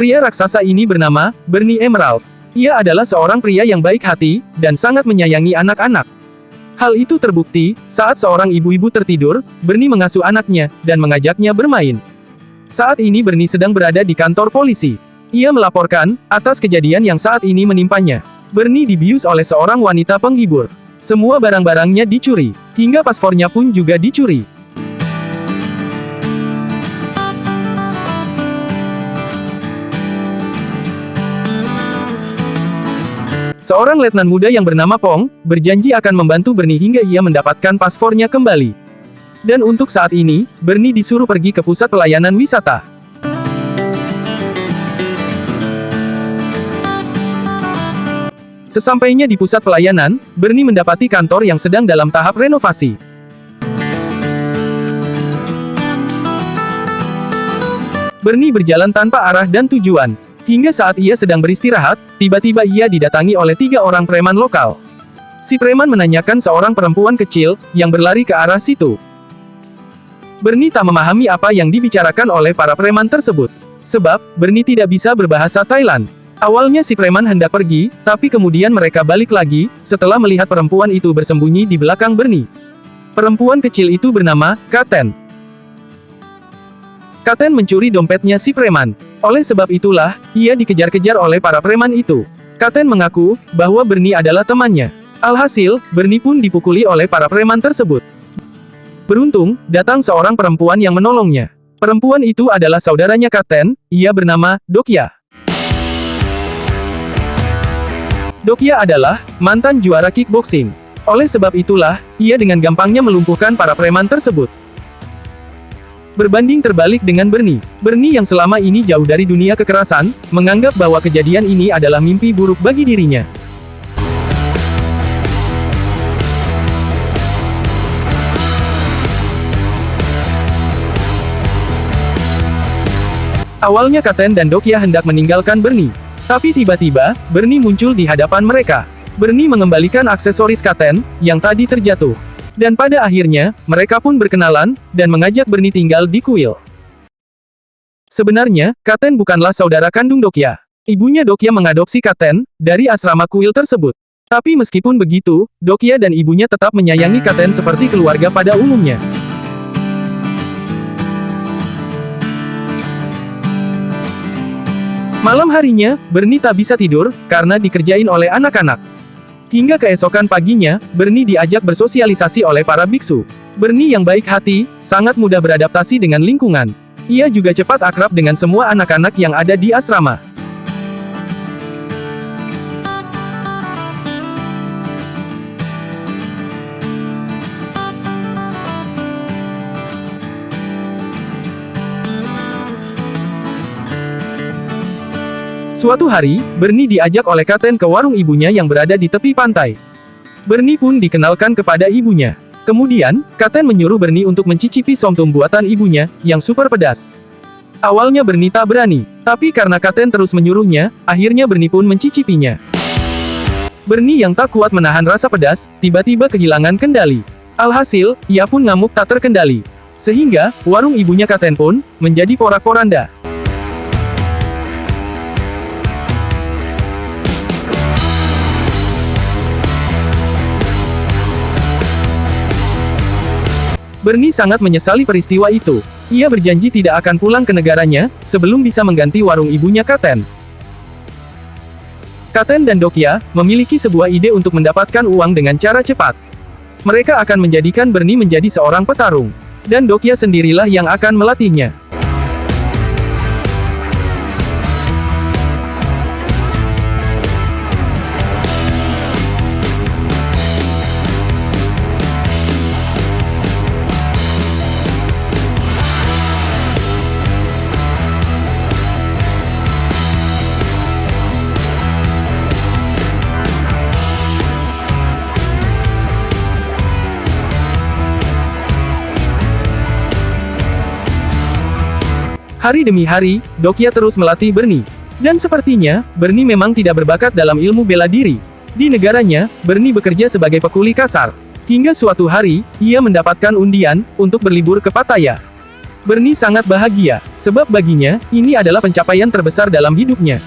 Pria raksasa ini bernama Bernie Emerald. Ia adalah seorang pria yang baik hati, dan sangat menyayangi anak-anak. Hal itu terbukti, saat seorang ibu-ibu tertidur, Bernie mengasuh anaknya, dan mengajaknya bermain. Saat ini Bernie sedang berada di kantor polisi. Ia melaporkan, atas kejadian yang saat ini menimpanya. Bernie dibius oleh seorang wanita penghibur. Semua barang-barangnya dicuri, hingga paspornya pun juga dicuri. Seorang letnan muda yang bernama Pong, berjanji akan membantu Bernie hingga ia mendapatkan paspornya kembali. Dan untuk saat ini, Bernie disuruh pergi ke pusat pelayanan wisata. Sesampainya di pusat pelayanan, Bernie mendapati kantor yang sedang dalam tahap renovasi. Bernie berjalan tanpa arah dan tujuan. Hingga saat ia sedang beristirahat, tiba-tiba ia didatangi oleh 3 orang preman lokal. Si preman menanyakan seorang perempuan kecil, yang berlari ke arah situ. Bernie tak memahami apa yang dibicarakan oleh para preman tersebut. Sebab, Bernie tidak bisa berbahasa Thailand. Awalnya si preman hendak pergi, tapi kemudian mereka balik lagi, setelah melihat perempuan itu bersembunyi di belakang Bernie. Perempuan kecil itu bernama Katen. Katen mencuri dompetnya si preman. Oleh sebab itulah, ia dikejar-kejar oleh para preman itu. Katen mengaku, bahwa Bernie adalah temannya. Alhasil, Bernie pun dipukuli oleh para preman tersebut. Beruntung, datang seorang perempuan yang menolongnya. Perempuan itu adalah saudaranya Katen, ia bernama Dokya. Dokya adalah mantan juara kickboxing. Oleh sebab itulah, ia dengan gampangnya melumpuhkan para preman tersebut. Berbanding terbalik dengan Bernie. Bernie yang selama ini jauh dari dunia kekerasan, menganggap bahwa kejadian ini adalah mimpi buruk bagi dirinya. Awalnya Katen dan Dokya hendak meninggalkan Bernie. Tapi tiba-tiba, Bernie muncul di hadapan mereka. Bernie mengembalikan aksesoris Katen, yang tadi terjatuh. Dan pada akhirnya, mereka pun berkenalan, dan mengajak Bernie tinggal di kuil. Sebenarnya, Katen bukanlah saudara kandung Dokya. Ibunya Dokya mengadopsi Katen, dari asrama kuil tersebut. Tapi meskipun begitu, Dokya dan ibunya tetap menyayangi Katen seperti keluarga pada umumnya. Malam harinya, Bernie tak bisa tidur, karena dikerjain oleh anak-anak. Hingga keesokan paginya, Bernie diajak bersosialisasi oleh para biksu. Bernie yang baik hati, sangat mudah beradaptasi dengan lingkungan. Ia juga cepat akrab dengan semua anak-anak yang ada di asrama. Suatu hari, Bernie diajak oleh Katen ke warung ibunya yang berada di tepi pantai. Bernie pun dikenalkan kepada ibunya. Kemudian, Katen menyuruh Bernie untuk mencicipi somtum buatan ibunya, yang super pedas. Awalnya Bernie tak berani, tapi karena Katen terus menyuruhnya, akhirnya Bernie pun mencicipinya. Bernie yang tak kuat menahan rasa pedas, tiba-tiba kehilangan kendali. Alhasil, ia pun ngamuk tak terkendali. Sehingga, warung ibunya Katen pun, menjadi porak-poranda. Bernie sangat menyesali peristiwa itu. Ia berjanji tidak akan pulang ke negaranya, sebelum bisa mengganti warung ibunya Katen. Katen dan Dokya, memiliki sebuah ide untuk mendapatkan uang dengan cara cepat. Mereka akan menjadikan Bernie menjadi seorang petarung. Dan Dokya sendirilah yang akan melatihnya. Hari demi hari, Dokya terus melatih Bernie. Dan sepertinya, Bernie memang tidak berbakat dalam ilmu bela diri. Di negaranya, Bernie bekerja sebagai pekuli kasar. Hingga suatu hari, ia mendapatkan undian untuk berlibur ke Pattaya. Bernie sangat bahagia, sebab baginya, ini adalah pencapaian terbesar dalam hidupnya.